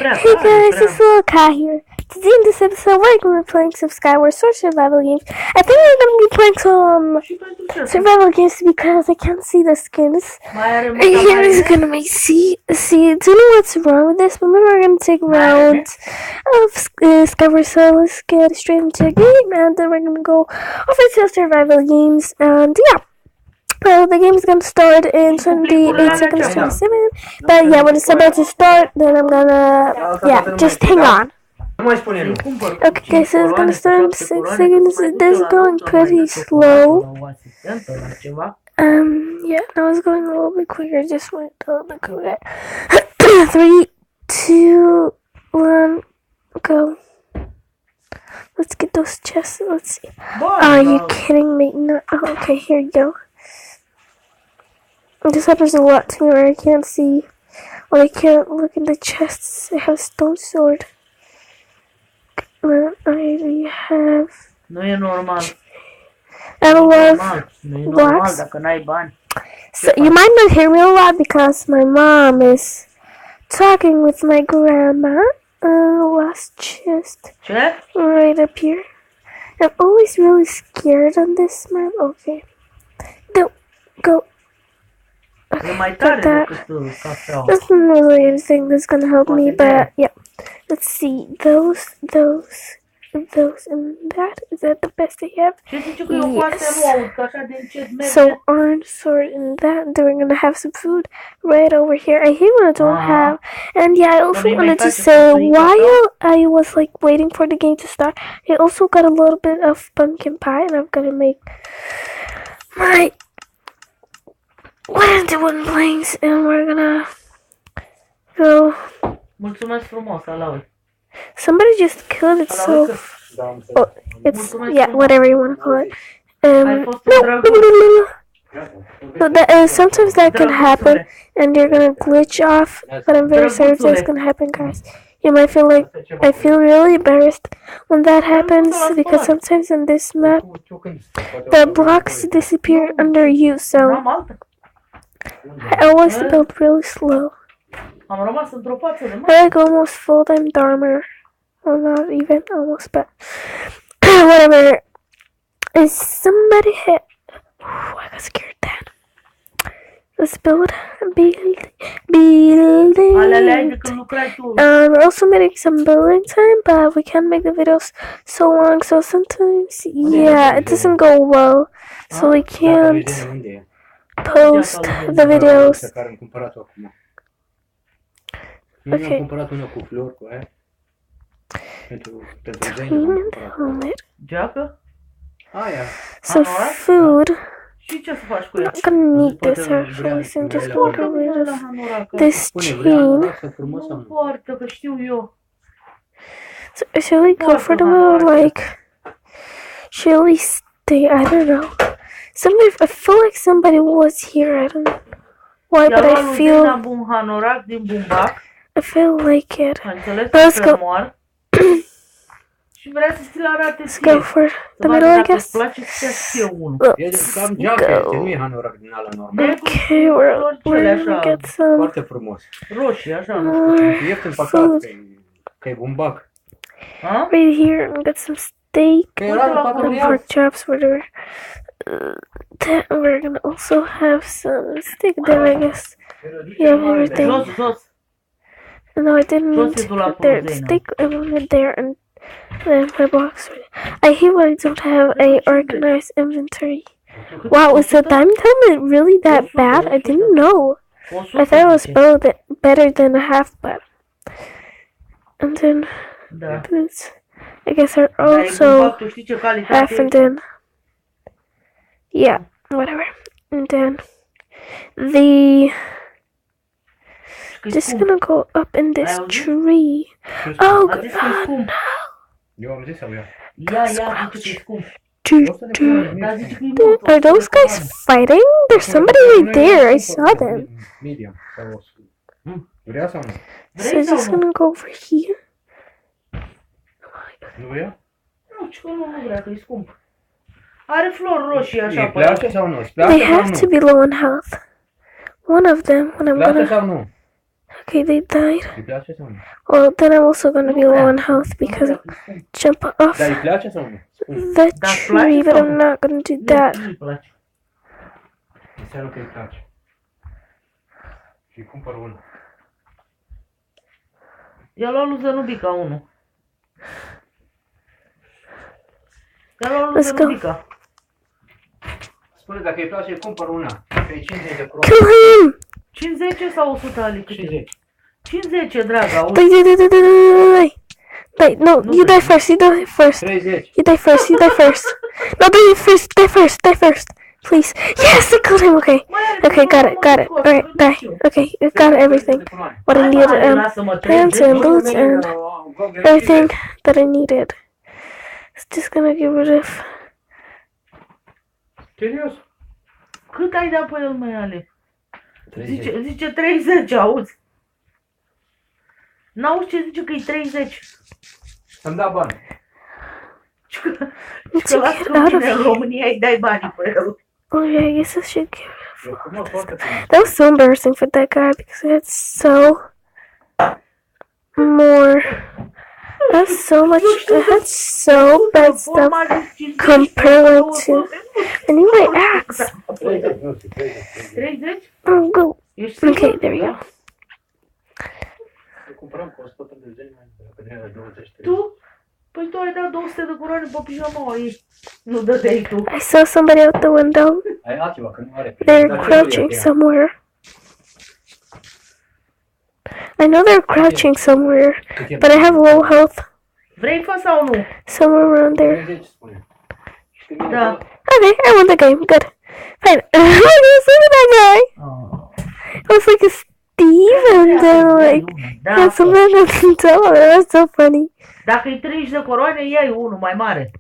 Hey guys, it's Little Cat here. Today in this episode, we're going to be playing some Skyward Sword survival games. I think we're going to be playing some survival games because I can't see the skins. And here is going to make see. Don't know what's wrong with this, but maybe we're going to take rounds of Skyward Sword. Let's get straight into the game, and then we're going to go over to survival games. And yeah. Well, the game is going to start in 28 seconds, 27. But yeah, when it's about to start, then I'm gonna, yeah, just hang on. Okay, guys, so it's going to start in 6 seconds. This is going pretty slow. Yeah, now it's going a little bit quicker. Just went a little bit quicker. 3, 2, 1, go. Let's get those chests. Let's see. Are you kidding me? No. Oh, okay, here you go. This happens a lot to me where I can't see, or I can't look in the chests. I have a stone sword. I have. Nu e normal. I have a lot of blocks. So you might not hear me a lot because my mom is talking with my grandma. Last chest. Right up here. I'm always really scared on this map. Okay. Go. Okay, that isn't really anything that's gonna help me, but yeah. Let's see, those, and that. Is that the best I have? Yes. So orange sword and that, and then we're gonna have some food right over here. I hate when I don't have. And yeah, I also wanted to say, while I was like waiting for the game to start, I also got a little bit of pumpkin pie, and I'm gonna make my one planks, and we're gonna go. Mulțumesc frumos, Alaui. Somebody just killed itself. Oh, it's, yeah, whatever you want to call it. No, sometimes that can happen, and you're gonna glitch off, but I'm very sorry if that's gonna happen, guys. You might feel like, I feel really embarrassed when that happens, because sometimes in this map, the blocks disappear under you, so I always build really slow. I like almost full-time armor. Well, not even almost, but whatever. Is somebody hit? I got scared then. Let's build. We're also making some building time, but we can't make the videos so long, so sometimes, yeah, it doesn't go well, so we can't post the videos. Okay. So food. I'm not gonna need this actually, so I'm just gonna get rid of this chain. So it's really comfortable, like, should we stay? I don't know. I feel like somebody was here, I don't know why, but I feel like it. Let's go. Let's go for the middle, I guess. Let's go. Okay, we're gonna get some food right here and get some steak and pork chops, whatever. Then we're gonna also have some steak there, I guess. Yeah, everything. No, I didn't put there. The steak I wanted there, and then my box. I hate when I don't have a organized inventory. Wow, is the diamond helmet really that bad? I didn't know. I thought it was better than a half, but. And then boots, I guess, are also half, and then. Yeah, whatever. And then just gonna go up in this tree. Oh, God, no. Are those guys fighting? There's somebody right there. I saw them. So I'm just gonna go over here. They have to be low in health. One of them, when I'm gonna Okay, they died. Îi place sau nu? Well, then I'm also gonna be low on health because I jump off Dar îi place sau nu? the tree, but I'm not gonna do that. Nu-i place. Înseamnă că îi place. Și îi cumpăr una. I-a luat lui Zănubica unul. I-a luat lui Let's go. Zănubica. Spune dacă îi place, îi cumpăr una. Că e 50 de coroane. Kill him! 50 sau 100 Ali? Cât e? 50. 50, dragă, auzi? Wait, no, you die first, you die first. 30. You die first, you die first. No, die first, die first, die first. Please. Yes, I killed him, okay. Okay, got it. Alright, die. Okay, I got everything. What I needed, pants and boots and everything that I needed. It's just gonna get rid of... Serios? Cât ai dat pe el, mai Ale? 30. Zice 30, auzi? N-auzi ce zice că e 30? Să-mi da bani. Și că las că vine în România îi dai banii pe el. Oh yeah, I guess I should get... Eu frumos, foarte frumos. That was so embarrassing for that guy because I had so more... I had so much... I had so bad stuff compared to... I need my axe. 30, nu știu, 30. 30? Oh, go. Ești sigur? Okay, there we go. Îl cumpărăm cu 180 mai dacă ne era 20. Tu? Păi tu ai dat 200 de coroane pe pijamaua ei. Nu dădeai tu. I saw somebody out the window. Ai altceva, că nu are. They're crouching somewhere. I know they're crouching somewhere, but I have low health. Vrei fă sau nu? Somewhere around there. 30 spune. Da. Okay, I won the game. Good. Fine. Look at that guy. I was like a Steve, and then like had something at the top. That was so funny. Dacă e 30 de coroane, iai unul mai mare.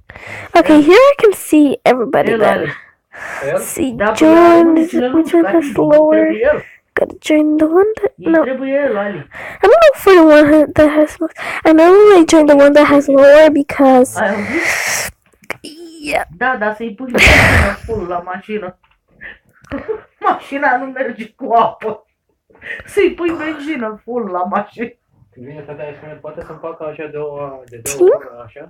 Okay, here I can see everybody El then. are. See, Da, join which one has lower. Gotta join the one that Îi no. trebuie el, Ali. I'm gonna go for the one that has most. I normally join the one that has lower because Ai auzit? yeah. Da, dar să-i pui benzină full la mașină. Mașina nu merge cu apă. Să-i pui benzină full la mașină. Când vine tata, îi spune, poate să-mi facă așa de două ore, așa?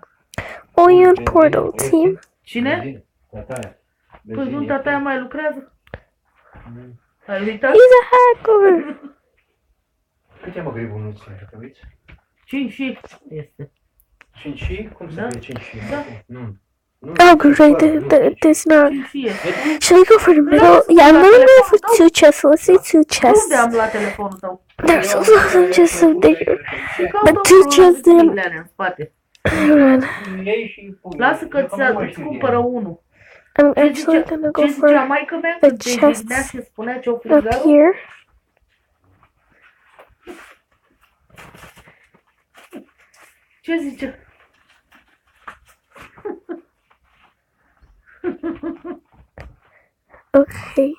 Oyan Portal Team. Cine? Tataia. Păi nu, tata mai lucrează? Ai uitat? He's a hacker. Câte mă gribul nu ți te uiți? 5 și este. 5 și? Cum să fie 5 și? Da. Nu. Oh, great. There's not. 5 și este. Should I go for the middle? Yeah, I'm gonna go for 2 chests. So let's say 2 chests. Unde am luat telefonul tău? There's also some chests up there. Și But 2 chests in. în spate. Run. Iei și pune. Lasă că îți cumpără unul. I'm actually gonna go Ce zicea for maică mea the când te chests jignea și spunea ce-o up frigă? here. Ce zice? Okay.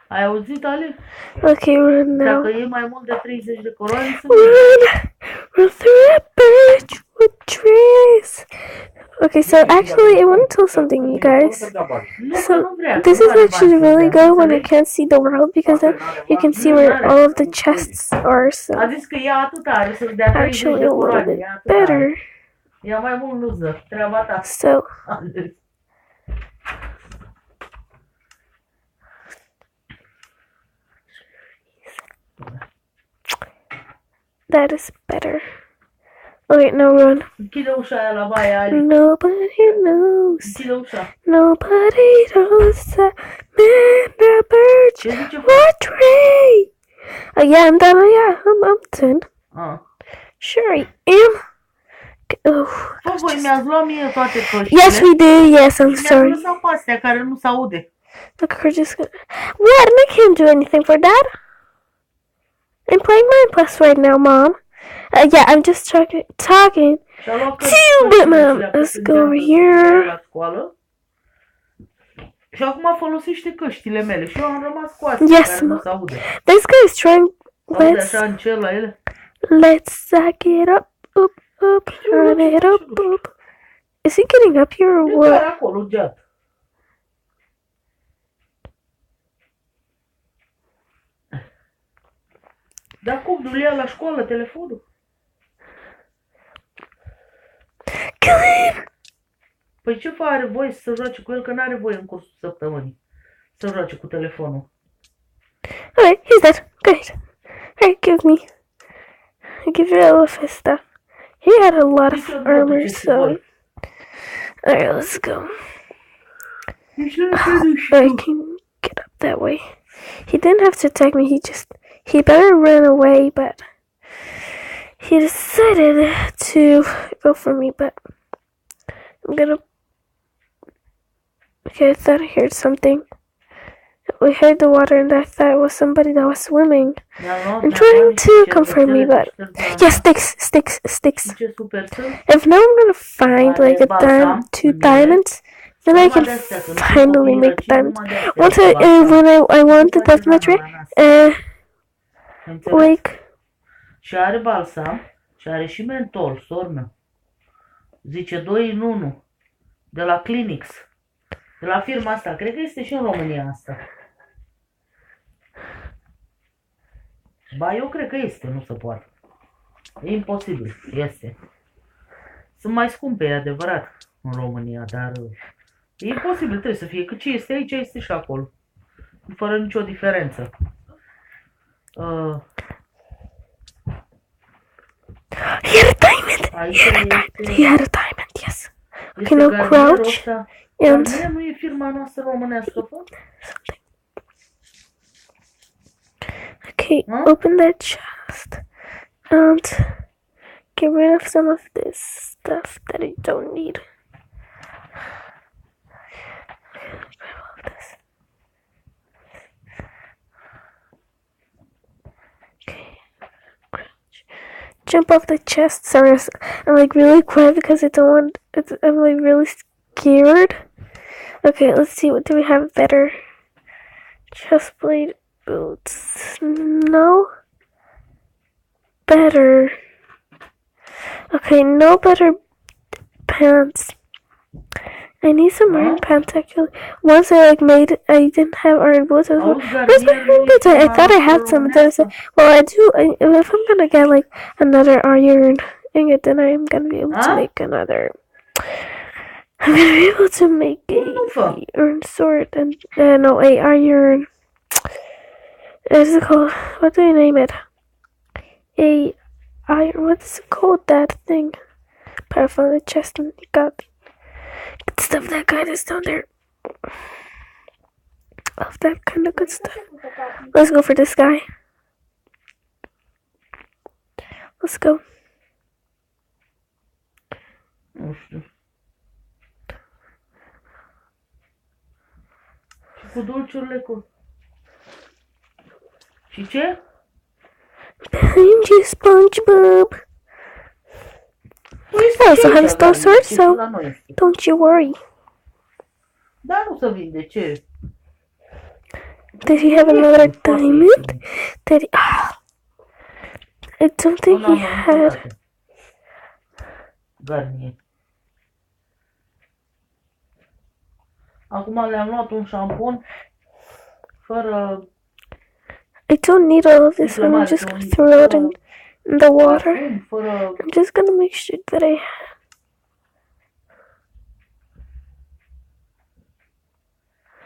Ai auzit, Ale? Okay, run now. Dacă e mai mult de 30 de coroane, să Run through that bridge with trees. Okay, so actually, I want to tell something, you guys. So this is actually really good when I can't see the world because then you can see where all of the chests are. So A zis că ea atât are să-ți dea 30 actually de a little coroane. bit Ea atât are. better. Ea mai mult nu ză. Treaba ta. So that is better. Okay, now run. Închide ușa aia la baie, Ali. Nobody knows. Închide ușa. Nobody knows that man the birds Ce zice? what tree. Yeah, I'm done. Yeah, I'm done. Ah. Sure, I am. Oh. Bă, voi mi-ați luat mie toate căștile. Yes, we did. Yes, I'm Mi-ați sorry. lăsat pe astea care nu se aude. Look, we're just gonna. What? And I can't do anything for that. I'm playing Minecraft right now, Mom. Yeah, I'm just talking. Și-a luat But Mom, let's go over here. la școală. Și acum folosește căștile mele. Și eu am rămas cu astea Yes, care nu Mom. se aude. This guy's trying. Aude așa în cer la ele. Let's suck it up, up, run it up. Is he getting up here or E what? chiar acolo, geat. Dar cum, nu-l ia la școală telefonul? Kill him! Păi ce are voie să joace cu el, că n-are voie în cursul săptămânii să joace cu telefonul? Alright, he's dead. Great. Alright, give me. I give you all of his stuff. He had a lot of armor, so... Alright, let's go. I can get up that way. He didn't have to attack me, he better run away, but... He decided to go for me, but... I'm gonna... Okay, I thought I heard something. We heard the water and I thought it was somebody that was swimming and trying to come for me, but yeah, sticks. If now I'm gonna find like two diamonds, then I can finally make diamonds. Once when I won the deathmatch, like. Și are balsam și are și mentol, sor meu. Zice 2 în 1 de la Clinics. De la firma asta, cred că este și în România asta. Ba, eu cred că este, nu se poate. E imposibil, este. Sunt mai scumpe, e adevărat, în România, dar e imposibil, trebuie să fie. Că ce este aici, este și acolo. Fără nicio diferență. He had a diamond! He had a diamond, yes. Okay, now crouch. And nu e firma noastră românească, fă? Okay, open that chest and get rid of some of this stuff that you don't need. Okay, jump off the chest. Sorry, I'm like really quiet because I don't want. I'm like really scared. Okay, let's see. What do we have better? Chestplate. Boots. No better. Okay, no better pants. I need some iron pants actually. Once I I didn't have iron boots. I was like, where's my iron boots? I thought I had some. Then I said, well, I do. If I'm gonna get like another iron ingot, then I'm gonna be able to make another. I'm gonna be able to make a iron sword and no, a iron. What is it called? What do you name it? What is it called? That thing. But I found the chest and got good stuff. That guy is down there. Love that kind of good stuff. Let's go for this guy. Let's go. Nu știu. Și cu dulciurile cu... Și ce? Behind you, SpongeBob. I also have a stone sword, so don't you worry. Dar nu se vinde, ce? Does he have another diamond? I don't think he had. Garnier. Acum le-am luat un șampon fără... I don't need all of this, I'm just gonna throw it in the water. I'm just gonna make sure that I have.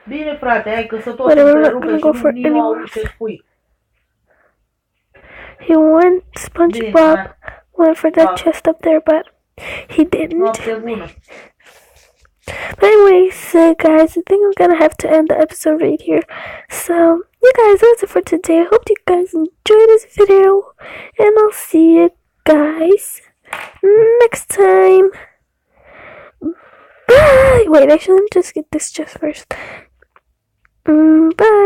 Bine, frate, hai că să tot întrerupe și nu au ce spui. SpongeBob went for that chest up there, but he didn't. Noapte bună. But anyways, guys, I think I'm gonna have to end the episode right here. So, you guys, that's it for today. I hope you guys enjoyed this video, and I'll see you guys next time. Bye! Wait, actually, let me just get this chest first. Bye!